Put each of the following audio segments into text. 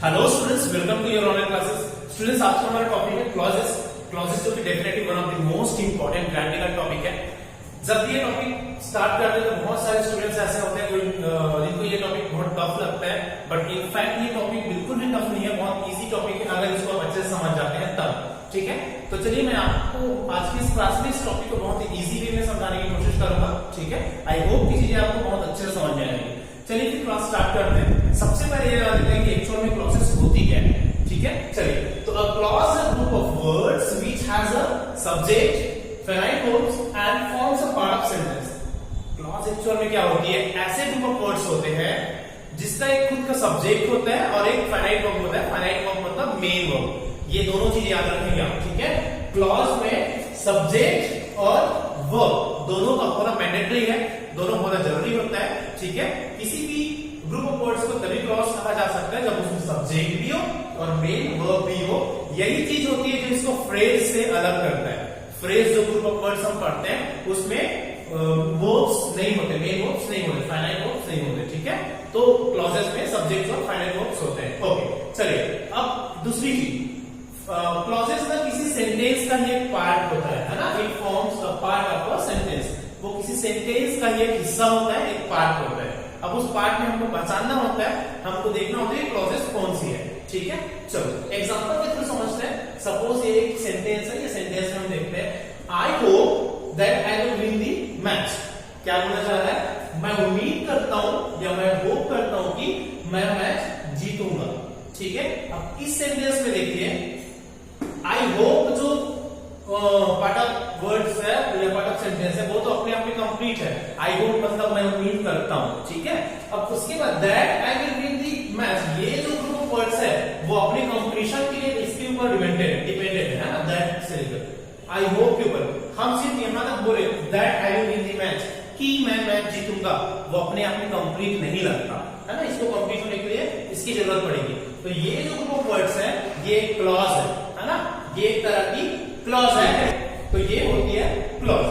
Hello students, welcome to your online classes. Students, आज का हमारा टॉपिक है क्लॉजेस। क्लॉजेस जो कि definitely one of the most important grammatical topic है। जब ये टॉपिक स्टार्ट करते हैं तो बहुत सारे स्टूडेंट्स ऐसे होते हैं जिनको ये टॉपिक बहुत टफ लगता है, बट इनफैक्ट ये टॉपिक बिल्कुल भी टफ नहीं है, बहुत इजी टॉपिक है अगर इसको आप अच्छे से समझ जाते हैं तब। ठीक है, तो चलिए मैं आपको आज की इस क्लास में इस टॉपिक को बहुत ही इजी वे में समझाने की कोशिश करूंगा। ठीक है, आई होप की चीजें आपको बहुत अच्छे से समझ में आएंगी। चलिए फिर क्लास स्टार्ट करते हैं। सबसे पहले ये जान लेते हैं कि एक्चुअल में क्लॉजेस होती क्या है। ठीक है, चलिए तो a clause is a group of words which has a subject, finite verbs and forms a part of sentence। Clause actual में क्या होती है? ऐसे ग्रुप ऑफ वर्ड्स होते हैं जिसका एक खुद का सब्जेक्ट होता है और एक फाइनाइट वर्ब होता है। फाइनाइट वर्ब मतलब मेन वर्ब। ये दोनों चीजें याद रखेंगे आप। ठीक है, क्लॉज में सब्जेक्ट और वर्ब दोनों का होना मैंडेटरी है, दोनों होना जरूरी होता है। ठीक है, किसी भी ग्रुप ऑफ वर्ड्स को तभी क्लॉज कहा जा सकता है जब उसमें सब्जेक्ट भी हो और मेन वर्ब भी हो। यही चीज होती है जो इसको फ्रेज से अलग करता है। फ्रेज जो ग्रुप ऑफ वर्ड्स हम पढ़ते हैं उसमें वर्ब्स नहीं होते, मेन वर्ब्स नहीं होते, फाइनाइट वर्ब्स नहीं होते। ठीक है, तो क्लॉजेस में सब्जेक्ट्स और फाइनाइट वर्ब्स होते हैं। ओके, चलिए अब दूसरी चीज, क्लॉजेस ना किसी सेंटेंस का ही एक पार्ट होता है ना, it forms a part of a sentence. वो किसी सेंटेंस का ही एक हिस्सा होता है, एक पार्ट होता है। अब उस पार्ट में हमको पहचानना होता है, हमको देखना होता है क्लॉजेस कौन सी है। ठीक है, चलो एग्जांपल के थ्रू समझते हैं। सपोज ये एक सेंटेंस है, ये सेंटेंस में हम देखते हैं I hope that I will win the match. क्या बोलना चाह रहा है? मैं उम्मीद करता हूं या मैं होप करता हूं कि मैं मैच जीतूंगा। ठीक है, अब इस सेंटेंस में देखिए आई होप जो पार्ट ऑफ वर्ड्स है या पार्ट ऑफ सेंटेंस है वो तो अपने आप में कंप्लीट है। आई होप मतलब मैं उम्मीद करता हूं। ठीक है, अब उसके बाद that I will win the match, ये जो ग्रुप ऑफ वर्ड्स है वो अपने कंप्लीशन के लिए इसके ऊपर डिपेंडेंट है ना, दैट से लेकर आई होप के ऊपर। हम सिर्फ यहां तक बोले that I will win the match कि मैं मैच जीतूंगा, वो अपने आप में कंप्लीट नहीं लगता है ना, इसको कंप्लीट होने के लिए इसकी जरूरत पड़ेगी। तो ये जो ग्रुप ऑफ वर्ड्स है ये क्लॉज है ना, ये एक तरह की क्लॉज है। तो ये होती है क्लॉज।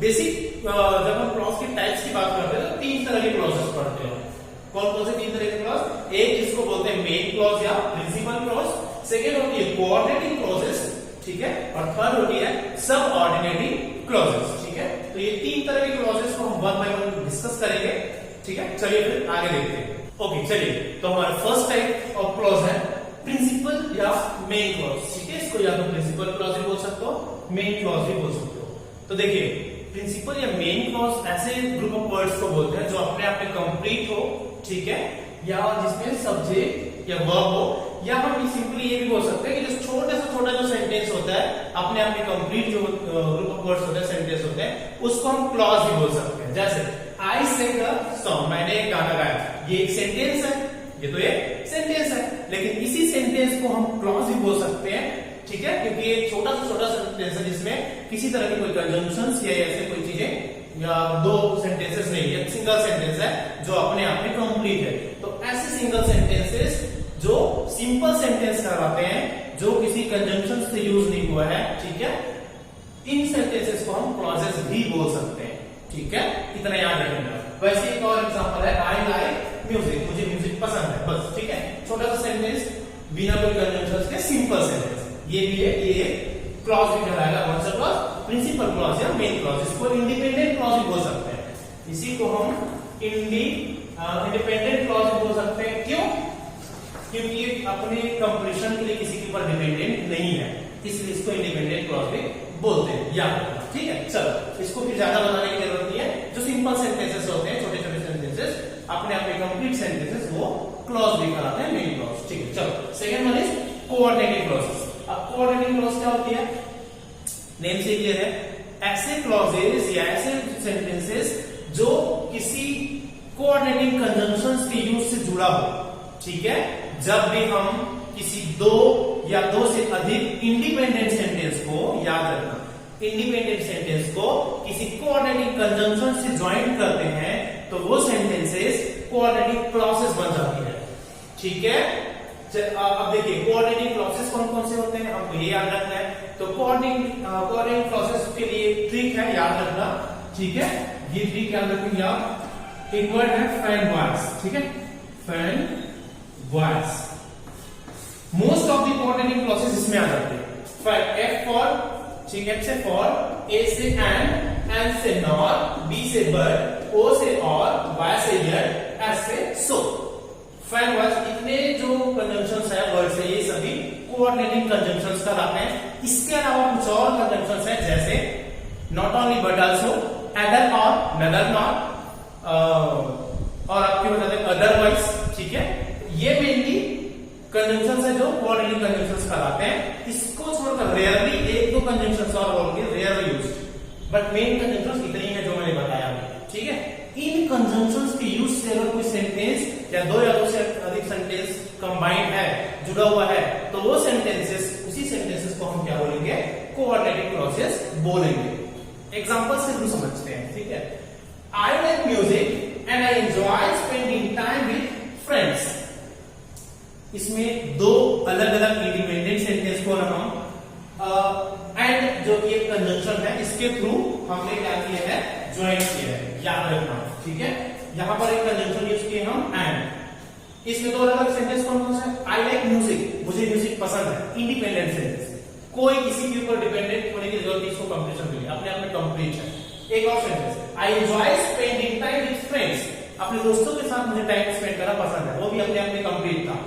बेसिक जब हम क्लॉज के टाइप्स की बात करते हैं तो तीन तरह के क्लॉजेस पढ़ते हैं। कौन कौन से तीन तरह के क्लॉज? एक जिसको बोलते हैं मेन क्लॉज या प्रिंसिपल क्लॉज, सेकेंड होती है कोऑर्डिनेटिंग क्लॉजेस, ठीक है, और थर्ड होती है सब ऑर्डिनेटिंग क्लॉजेस। ठीक है, तो ये तीन तरह के क्लॉजेस को हम वन बाय वन डिस्कस करेंगे। ठीक है, चलिए फिर आगे देखते हैं। ओके, चलिए तो हमारा फर्स्ट टाइप ऑफ क्लॉज है प्रिंसिपल या मेन क्लॉज। ठीक है, इसको या तो प्रिंसिपल क्लॉज भी बोल सकते हो, मेन क्लॉज भी बोल सकते हो। तो देखिए प्रिंसिपल या मेन क्लॉज ऐसे ग्रुप ऑफ वर्ड्स को बोलते हैं जो अपने आप में कंप्लीट हो, ठीक है, या जिसमें सब्जेक्ट या वर्ब हो, या हम सिंपली ये भी बोल सकते हैं कि जो छोटे से छोटा जो सेंटेंस होता है अपने आप में कंप्लीट जो ग्रुप ऑफ वर्ड्स होते हैं, सेंटेंस होते हैं, उसको हम क्लॉज भी बोल सकते हैं। जैसे आई सेंग अ सॉन्ग, मैंने एक गाना गाया, ये एक सेंटेंस है, ये तो एक सेंटेंस है, लेकिन इसी सेंटेंस को हम क्लॉज भी बोल सकते हैं। ठीक है, क्योंकि ये छोटा सेंटेंस है जिसमें किसी तरह की कोई कंजंक्शंस या ऐसे कोई चीजें या दो सेंटेंसेस नहीं है, सिंगल सेंटेंस है जो अपने आप में कंप्लीट है। तो ऐसे सिंगल सेंटेंसेस जो सिंपल सेंटेंस कहलाते हैं, जो किसी कंजंक्शन से यूज नहीं हुआ है, ठीक है, इन सेंटेंसेस को हम क्लॉजेस भी बोल सकते हैं। ठीक है, इतना याद रखना। वैसे एक और एग्जांपल है आई लाइक म्यूजिक, मुझे म्यूजिक पसंद है, बस। ठीक है, छोटा सा सेंटेंस बिना कोई कंजंक्शंस के सिंपल सेंटेंस, ये भी है, ये क्लॉज भी कहलाएगा। कौन सा क्लॉज? प्रिंसिपल क्लॉज या मेन क्लॉज। इसको इंडिपेंडेंट क्लॉज भी बोल सकते हैं। इसी को हम इंडिपेंडेंट क्लॉज भी बोल सकते हैं। क्यों? क्योंकि ये अपने कंप्लीशन के लिए किसी के ऊपर डिपेंडेंट नहीं है, इसलिए इसको इंडिपेंडेंट क्लॉज भी बोलते हैं। या ठीक है, चलो इसको फिर ज्यादा बताने की जरूरत नहीं है। जो सिंपल सेंटेंसेस होते हैं, छोटे छोटे सेंटेंसेस अपने आप में कंप्लीट सेंटेंसेस, वो क्लॉज भी कहलाते हैं, मेन क्लॉज। ठीक है, चलो second one is coordinating clauses. अब कोऑर्डिनेटिंग क्लॉज क्या होती है? नेम से क्लियर है, ऐसे क्लॉजेस या ऐसे सेंटेंसेस जो किसी कोऑर्डिनेटिंग कंजंक्शंस के यूज से जुड़ा हो। ठीक है, जब भी हम किसी दो या दो से अधिक इंडिपेंडेंट सेंटेंस को, याद रखना, इंडिपेंडेंट सेंटेंस को किसी कोऑर्डिनेटिंग कंजंक्शन से ज्वाइन करते हैं तो वो सेंटेंसेस कोऑर्डिनेटिंग क्लॉजेस बन जाती है। ठीक है, अब देखिए कोऑर्डिनेटिंग क्लॉजेस कौन कौन से होते हैं, हमको ये याद रखना है। तो कोऑर्डिनेटिंग क्लॉजेस के लिए ट्रिक है, याद रखना। ठीक है, ये ट्रिक याद रखेंगे आप। एक वर्ड है फैन वॉइस। ठीक है, fan voice, most of the coordinating clauses इसमें आ जाते हैं। एफ फॉर, ठीक है, से फॉर, ए से एन से नॉट, बी से बट, ओ से और, वाई से यट, एस से सो। फाइन वर्ड्स, इतने जो कंजंक्शंस है वर्ड से, ये सभी कोऑर्डिनेटिंग कंजंक्शंस कहलाते हैं। इसके अलावा कुछ और कंजंक्शंस है, जैसे not only but also, other और, नदर नॉट, और आपके हो जाते हैं अदरवाइज, ठीक है। ये मेनली कंजंक्शंस है जो कोऑर्डिनेटिंग कंजंक्शंस कहलाते हैं। इसको छोड़कर रेयरली एक दो कंजंक्शंस और होंगे, rarely used, but main conjunctions इतनी है जो मैंने बताया, ठीक है। इन कंजंक्शंस के यूज से अगर कोई सेंटेंस या दो से अधिक सेंटेंस कंबाइंड है, जुड़ा हुआ है, तो वो सेंटेंसेस, उसी सेंटेंसेस को हम क्या बोलेंगे, कोऑर्डिनेटिंग क्लॉजेस बोलेंगे। एग्जांपल से हम समझते हैं, ठीक है। I like music and I enjoy spending time with friends. इसमें दो अलग अलग इंडिपेंडेंट सेंटेंस को हम एंड जो कि एक कंजंक्शन है, इसके थ्रू हमने क्या किया है, ज्वाइन किया है, याद रखना, ठीक है। यहां पर एक कंजंक्शन यूज किए हम एंड। इसमें दो अलग अलग सेंटेंस कौन कौन से हैं? आई लाइक म्यूजिक, मुझे म्यूजिक पसंद है, इंडिपेंडेंट सेंटेंस, कोई किसी के ऊपर डिपेंडेंट होने की जरूरत नहीं, इसको कंप्लीशन मिली, अपने आप में कंप्लीट है। एक और sentence, I enjoy spending time with friends, अपने दोस्तों के साथ मुझे टाइम स्पेंड करना पसंद है, वो भी अपने आप में कंप्लीट था।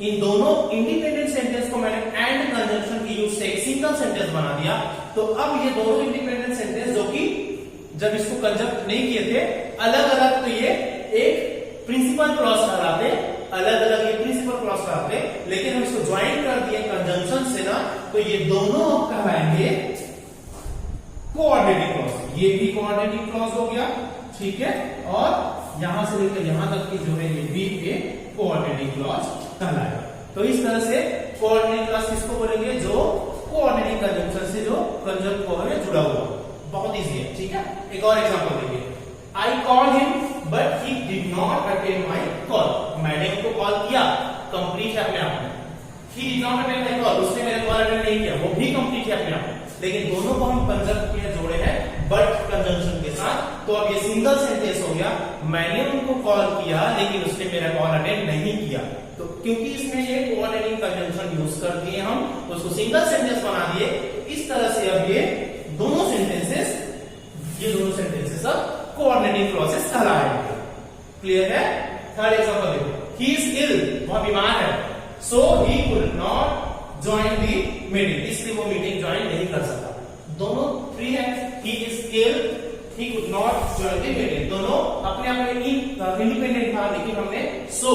इन दोनों इंडिपेंडेंट सेंटेंस को मैंने एंड कंजंक्शन की यूज से एक सिंगल सेंटेंस बना दिया। तो अब ये दोनों इंडिपेंडेंट सेंटेंस जो कि जब इसको कंजंक्ट नहीं किए थे अलग अलग, तो ये एक प्रिंसिपल क्लॉज कहलाते, अलग अलग ये प्रिंसिपल क्लॉज कहलाते, लेकिन हम इसको ज्वाइन कर दिए कंजंक्शन से ना, तो ये दोनों कहलाएंगे कोऑर्डिनेटिंग क्लॉज। ये भी कोऑर्डिनेटिंग क्लॉज हो गया, ठीक है, और यहां से लेकर यहां तक की जो है ये भी एक कोऑर्डिनेटिंग क्लॉज कहलाएगा। तो इस तरह से कोऑर्डिनेटिंग क्लॉज किसको बोलेंगे, जो कोऑर्डिनेटिंग कंजंक्शन से जो कंजंक्ट को है जुड़ा हुआ, बहुत इजी है, ठीक है। एक और एग्जांपल देखिए, I called him but he did not attend my call. मैंने उनको कॉल किया, कंप्लीट है अपने आप में। He did not attend my call, उसने मेरा कॉल अटेंड नहीं किया, वो भी कंप्लीट है अपने आप में। लेकिन दोनों को हम कंजंक्ट किए, जोड़े हैं बट कंजंक्शन के साथ। तो अब ये सिंगल सेंटेंस हो गया, मैंने उनको कॉल किया लेकिन उसने मेरा कॉल अटेंड नहीं किया। तो क्योंकि इसमें ये कोऑर्डिनेटिंग कंजंक्शन यूज कर दिए हम, तो उसको सिंगल सेंटेंस बना दिए। इस तरह से अब ये दोनों सेंटेंसेस अब कोऑर्डिनेटिंग क्लॉजेस कहलाएंगे। क्लियर है? थर्ड एग्जांपल देखो, ही इज इल, वह बीमार है, so he could not join the meeting, इसलिए वो मीटिंग ज्वाइन नहीं कर सकता। दोनों फ्री है, he is ill, he could not join the meeting, दोनों अपने आप में इंडिपेंडेंट था, लेकिन हमने सो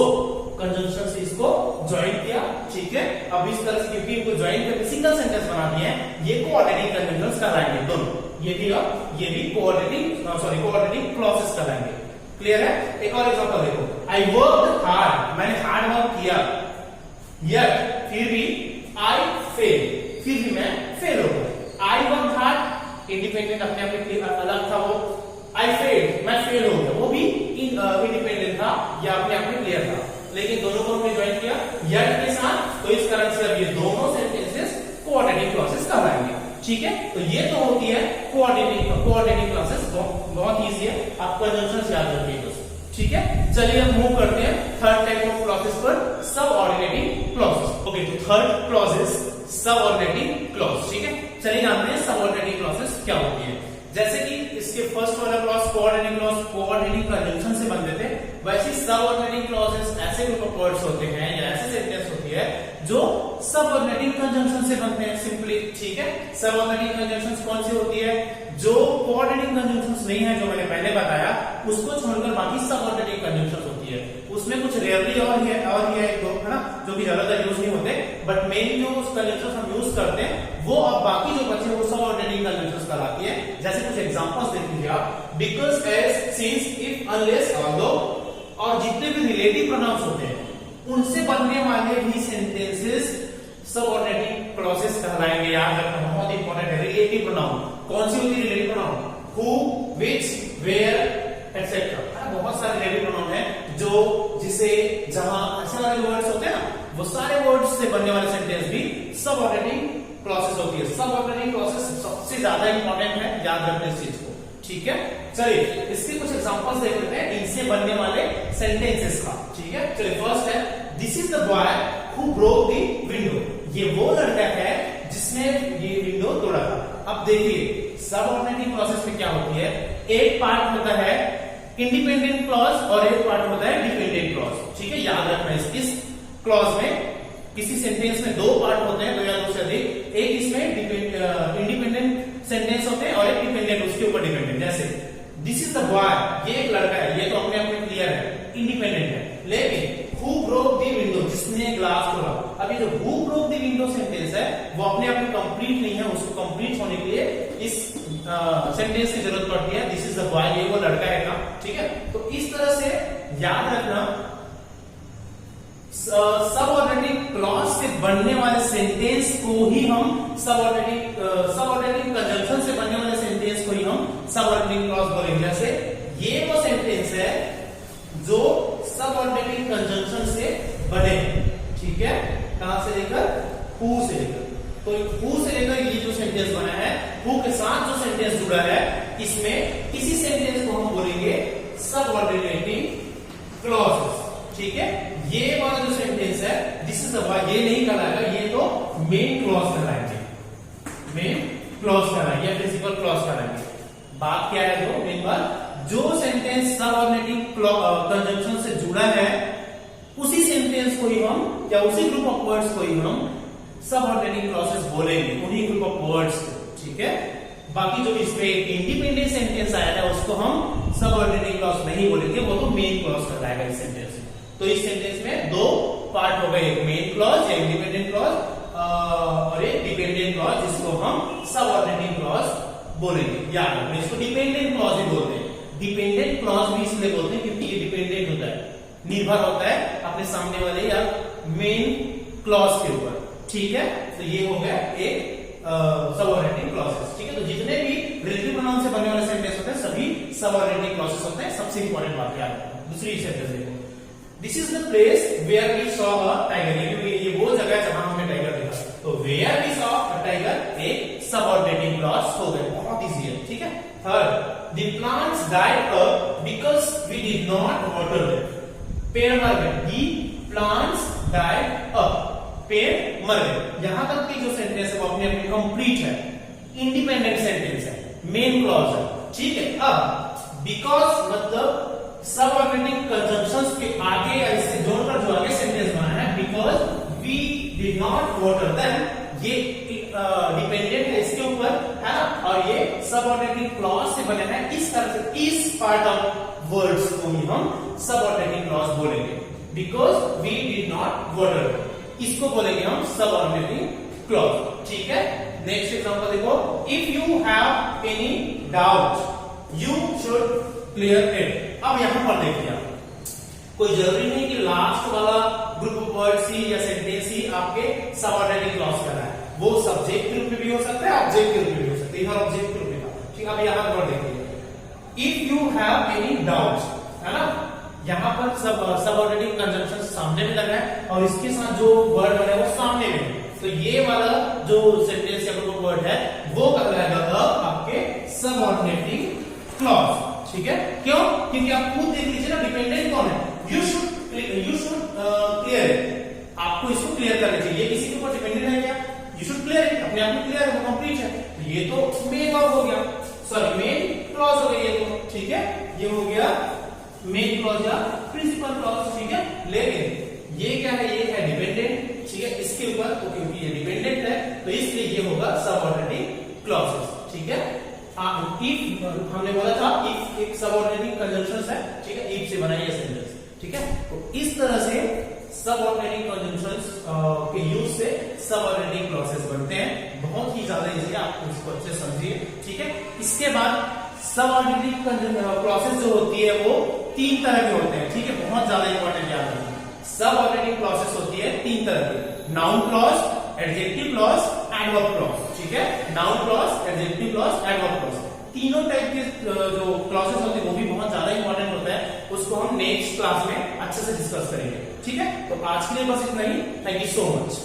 कंजंक्शन से इसको ज्वाइन किया, ठीक है। अब इस तरह से क्योंकि इनको ज्वाइन करके सिंगल सेंटेंस बना दिए हैं, ये कोऑर्डिनेटिंग कंजंक्शंस कहलाएंगे दोनों, ये भी और ये भी कोऑर्डिनेटिंग क्लॉजेस कहलाएंगे। क्लियर है? एक और एग्जांपल देखो, आई वर्कड हार्ड, मैंने हार्ड वर्क किया, यट फिर भी आई फेल, फिर भी मैं फेल हो गया। आई वर्कड हार्ड इंडिपेंडेंट, अपने आप में अलग था वो, आई फेल, मैं फेल हो गया, वो भी इंडिपेंडेंट था या अपने आप में क्लियर था, लेकिन दोनों को हमने ज्वाइन किया यट के साथ। तो इस कारण से अब ये दोनों सेंटेंसेस कोऑर्डिनेटिंग क्लॉजेस कहलाएंगे, ठीक है। तो ये तो होती है कोऑर्डिनेटिंग क्लॉजेस, बहुत इजी है, आप कंजंक्शंस याद रखिए बस, ठीक है। चलिए अब मूव करते हैं थर्ड टाइप ऑफ क्लॉजेस पर, सबऑर्डिनेटिंग क्लॉजेस। ओके, तो third clause is subordinating clause, ठीक है। चलिए जानते हैं सबऑर्डिनेटिंग क्लॉजेस क्या होती है। जैसे कि इसके फर्स्ट वाला क्लॉज कोऑर्डिनेटिंग कंजंक्शन से बनते थे, वैसे सबऑर्डिनेटिंग क्लॉजेस ऐसे ग्रुप ऑफ वर्ड्स होते हैं या ऐसे सेंटेंस होती है जो सबऑर्डिनेटिंग कंजंक्शन से बनते हैं सिंपली, ठीक है। सबऑर्डिनेटिंग कंजंक्शंस कौन सी होती है? जो कोऑर्डिनेटिंग कंजंक्शंस नहीं है, जो मैंने पहले बताया, उसको छोड़कर बाकी सबऑर्डिनेटिंग कंजंक्शंस होती है। उसमें कुछ रेयरली और है तो है ना, जो कि ज्यादातर यूज नहीं होते, बट मेन जो कंजंक्शंस हम यूज करते हैं वो अब बाकी जो बचे वो सबऑर्डिनेटिंग कंजंक्शंस कहलाती है। जैसे कुछ एग्जांपल्स देख लीजिए आप, because, as, since, if, unless, although, और जितने भी रिलेटिव प्रोनाउंस होते हैं उनसे बनने वाले भी सेंटेंसेस सबऑर्डिनेटिंग क्लॉजेस कहलाएंगे। याद रखना, बहुत इंपॉर्टेंट है। रिलेटिव प्रोनाउन कौन सी होती है? Relative pronoun who, which, where, etcetera. बहुत सारे रिलेटिव प्रोनाउन है जो, जिसे, जहां, ऐसे वाले वर्ड्स होते हैं ना, वो सारे वर्ड्स से बनने वाले सेंटेंस भी सबऑर्डिनेटिंग क्लॉजेस होती है। सबऑर्डिनेटिंग क्लॉजेस सबसे ज्यादा इंपॉर्टेंट है, याद रखना इस चीज को, ठीक है। चलिए इसके कुछ एग्जांपल्स देख लेते हैं इनसे बनने वाले सेंटेंसेस का, ठीक है। चलिए फर्स्ट है, this is the boy who broke the ये वो लड़का है जिसने ये विंडो तोड़ा था। अब देखिए सबऑर्डिनेटिंग क्लॉजेस में क्या होती है, एक पार्ट होता है इंडिपेंडेंट क्लॉज और एक पार्ट होता है डिपेंडेंट क्लॉज। ठीक है, याद रखना इस क्लॉज में किसी सेंटेंस में दो पार्ट होते हैं, दो या दो से अधिक। एक इसमें इंडिपेंडेंट सेंटेंस होते हैं और एक डिपेंडेंट, उसके ऊपर डिपेंडेंट। जैसे दिस इज द बॉय, ये एक लड़का है, ये तो अपने आप में क्लियर है, इंडिपेंडेंट है। लेकिन हु ब्रोक द विंडो, जिसने ग्लास तोड़ा। अब ये जो who broke the window sentence है वो अपने आप में कंप्लीट नहीं है, उसको कंप्लीट होने के लिए इस सेंटेंस की जरूरत पड़ती है। दिस इज द बॉय, ये वो लड़का है ना। ठीक है, तो इस तरह से याद रखना सबऑर्डिनेटिंग क्लॉज से बनने वाले सेंटेंस को ही हम सबऑर्डिनेटिंग कंजंक्शन से बनने वाले सेंटेंस को ही हम सबऑर्डिनेटिंग क्लॉज बोलेंगे। जैसे ये वो सेंटेंस है जो सबऑर्डिनेटिंग कंजंक्शन से बने। ठीक है, कहां से लेकर, हु से लेकर। तो हु से लेकर ये जो सेंटेंस बना है, हु के साथ जो सेंटेंस जुड़ा है, इसमें इसी सेंटेंस को हम बोलेंगे सबऑर्डिनेटिंग क्लॉजेस। ठीक है, ये वाला जो सेंटेंस है दिस इज द बॉय, ये नहीं कहलाएगा, ये तो मेन क्लॉज कहलाएंगे, मेन क्लॉज कहलाएंगे या प्रिंसिपल क्लॉज कहलाएंगे। बात क्या है, तो मेन बात, जो सेंटेंस सबऑर्डिनेटिंग कंजंक्शन से जुड़ा है उसी सेंटेंस को ही हम या उसी ग्रुप ऑफ वर्ड्स को ही हम सबऑर्डिनेटिंग क्लॉजेस बोलेंगे, उन्हीं ग्रुप ऑफ वर्ड्स को। ठीक है, बाकी जो इसमें इंडिपेंडेंट सेंटेंस आया है उसको हम सबऑर्डिनेटिंग क्लॉज नहीं बोलेंगे, वो तो मेन क्लॉज कहलाएगा इस सेंटेंस में। तो इस सेंटेंस में दो पार्ट हो गए, एक मेन क्लॉज या इंडिपेंडेंट क्लॉज और एक डिपेंडेंट क्लॉज, जिसको हम सबऑर्डिनेटिंग क्लॉज बोलेंगे। याद रखना, इसको डिपेंडेंट क्लॉज भी बोलते हैं। डिपेंडेंट क्लॉज भी इसलिए बोलते हैं क्योंकि ये डिपेंडेंट होता है, निर्भर होता है अपने सामने वाले या मेन क्लॉज के ऊपर। ठीक है, तो ये हो गया एक सबऑर्डिनेटिंग क्लॉजेस। ठीक है, तो जितने भी रिलेटिव प्रोनाउन से बनने वाले सेंटेंस होते हैं सभी सबऑर्डिनेटिंग क्लॉजेस होते हैं। सबसे इंपॉर्टेंट बात याद रखना। दूसरी सेंटेंस देखो, this is the place where we saw a tiger, ये वो जगह है जहां हमने टाइगर देखा। तो where we saw a tiger एक सबऑर्डिनेटिंग क्लॉज हो गया, बहुत इजी है। ठीक है, third, the plants died up because we did not water them, पेड़ मर गए। द प्लांट्स डाइड अप, पेड़ मर गए। यहां तक की जो सेंटेंस है वो अपने आप में कंप्लीट है, इंडिपेंडेंट सेंटेंस है, मेन क्लॉज है। ठीक है, अब बिकॉज़ मतलब सबऑर्डिनेटिंग कंजंक्शंस के आगे या इससे जोड़कर जो आगे सेंटेंस बना है, because we did not water them, ये डिपेंडेंट है इसके ऊपर, है ना, और ये सबऑर्डिनेटिंग क्लॉज से बने हैं। इस तरह से इस पार्ट ऑफ वर्ड्स को ही हम सबऑर्डिनेटिंग क्लॉज बोलेंगे, because we did not water, इसको बोलेंगे हम सबऑर्डिनेटिंग क्लॉज। ठीक है, नेक्स्ट एग्जांपल देखो, if you have any doubt you should clear it. अब यहां पर देखिए, कोई जरूरी नहीं कि लास्ट वाला ग्रुप ऑफ वर्ड्स ही या सेंटेंस ही आपके सबऑर्डिनेटिंग क्लॉज का है, वो सब्जेक्ट के रूप में भी हो सकता है, ऑब्जेक्ट के रूप में भी हो सकता है। इधर ऑब्जेक्ट के रूप में था। ठीक है, अब यहां पर देखिए, if you have any doubt, है ना, यहां पर सबऑर्डिनेटिंग कंजंक्शन सामने में लगा है और इसके साथ जो वर्ड बना है वो सामने में, तो ये वाला जो सेंटेंस या ग्रुप ऑफ वर्ड है वो कहलाएगा आपके सबऑर्डिनेटिंग क्लॉज। ठीक है, क्यों? क्योंकि आप खुद देख लीजिए ना, डिपेंडेंट कौन है, यू शुड क्लियर इट, आपको इसको क्लियर करना चाहिए। किसी के ऊपर डिपेंडेंट है क्या, यू शुड क्लियर इट, अपने आप में क्लियर है, वो कंप्लीट है। तो ये तो मेन वर्ब हो गया, सॉरी मेन क्लॉज हो गया ये तो। ठीक है, ये हो गया मेन क्लॉज या प्रिंसिपल क्लॉज। ठीक है, लेकिन ये क्या है, ये है डिपेंडेंट। ठीक है, इसके ऊपर तो क्योंकि ये डिपेंडेंट है तो इसलिए ये होगा सबऑर्डिनेटिंग क्लॉजेस। ठीक है, इफ हमने बोला था इफ एक सबऑर्डिनेटिंग कंजंक्शंस है। ठीक है, इफ से बना ये सेंटेंस। ठीक है, तो इस तरह से सबऑर्डिनेटिंग कंजंक्शंस के यूज से सबऑर्डिनेटिंग क्लॉजेस बनते हैं। बहुत ही ज्यादा इजी है, आप इसको अच्छे समझिए। ठीक है, इसके बाद सबऑर्डिनेटिंग क्लॉजेस जो होती है वो तीन तरह के होते हैं। ठीक है, बहुत ज्यादा इंपॉर्टेंट याद रखना, सबऑर्डिनेटिंग क्लॉजेस होती है तीन तरह की, noun clause, adjective clause, adverb clause. ठीक है, noun clause, adjective clause, adverb clause, तीनों टाइप के जो क्लॉजेस होते हैं वो भी बहुत ज्यादा इंपॉर्टेंट होता है, उसको हम नेक्स्ट क्लास में अच्छे से डिस्कस करेंगे। ठीक है, तो आज के लिए बस इतना ही। Thank you so much.